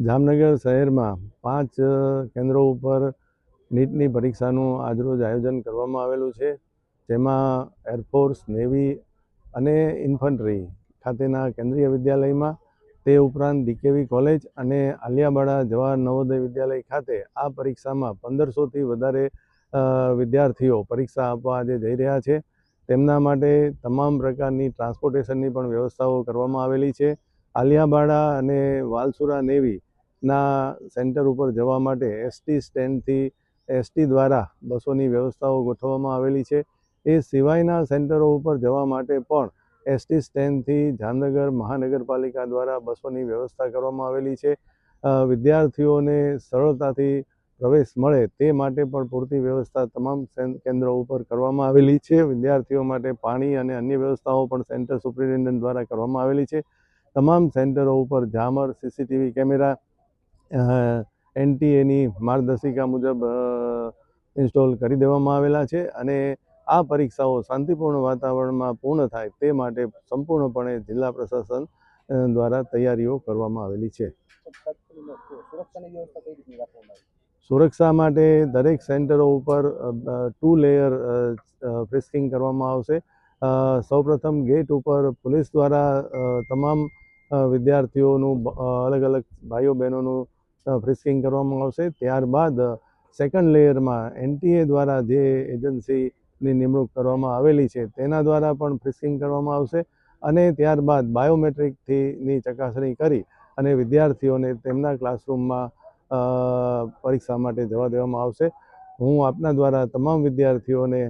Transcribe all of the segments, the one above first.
જામનગર શહેરમાં 5 કેન્દ્રો ઉપર નીટની પરીક્ષાનું આજરોજ આયોજન કરવામાં આવેલું છે, જેમાં એરફોર્સ, નેવી અને ઇન્ફન્ટ્રી ખાતેના કેન્દ્રીય વિદ્યાલયમાં, તે ઉપરાંત DKV કોલેજ અને આલિયાવાડા જવાહર નવોદય વિદ્યાલય ખાતે આ પરીક્ષામાં 1500થી વધારે વિદ્યાર્થીઓ પરીક્ષા આપવા આજે જઈ રહ્યા છે. તેમના માટે તમામ પ્રકારની ટ્રાન્સપોર્ટેશનની પણ વ્યવસ્થાઓ કરવામાં આવેલી છે. આલિયાવાડા અને વાલસુરા નેવીના સેન્ટર ઉપર જવા માટે ST સ્ટેન્ડથી ST દ્વારા બસોની વ્યવસ્થાઓ ગોઠવવામાં આવેલી છે. એ સિવાયના સેન્ટરો ઉપર જવા માટે પણ ST સ્ટેન્ડથી જામનગર મહાનગરપાલિકા દ્વારા બસોની વ્યવસ્થા કરવામાં આવેલી છે. વિદ્યાર્થીઓને સરળતાથી પ્રવેશ મળે તે માટે પણ પૂરતી વ્યવસ્થા તમામ કેન્દ્રો ઉપર કરવામાં આવેલી છે. વિદ્યાર્થીઓ માટે પાણી અને અન્ય વ્યવસ્થાઓ પણ સેન્ટર સુપ્રિન્ટેન્ડન્ટ દ્વારા કરવામાં આવેલી છે. તમામ સેન્ટરો ઉપર ઝામર, CCTV કેમેરા NTAની માર્ગદર્શિકા મુજબ ઇન્સ્ટોલ કરી દેવામાં આવેલા છે અને આ પરીક્ષાઓ શાંતિપૂર્ણ વાતાવરણમાં પૂર્ણ થાય તે માટે સંપૂર્ણપણે જિલ્લા પ્રશાસન દ્વારા તૈયારીઓ કરવામાં આવેલી છે. સુરક્ષા માટે દરેક સેન્ટરો ઉપર 2 લેયર ફ્રિસ્કિંગ કરવામાં આવશે. સૌપ્રથમ ગેટ ઉપર પોલીસ દ્વારા તમામ વિદ્યાર્થીઓનું અલગ અલગ ભાઈઓ બહેનોનું ફ્રિસ્કિંગ કરવામાં આવશે. ત્યારબાદ સેકન્ડ લેયરમાં NTA દ્વારા જે એજન્સીની નિમણૂક કરવામાં આવેલી છે તેના દ્વારા પણ ફ્રિસ્કિંગ કરવામાં આવશે અને ત્યારબાદ બાયોમેટ્રિકની ચકાસણી કરી અને વિદ્યાર્થીઓને તેમના ક્લાસરૂમમાં પરીક્ષા માટે જવા દેવામાં આવશે. હું આપના દ્વારા તમામ વિદ્યાર્થીઓને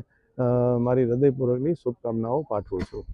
મારી હૃદયપૂર્વકની શુભકામનાઓ પાઠવું છું.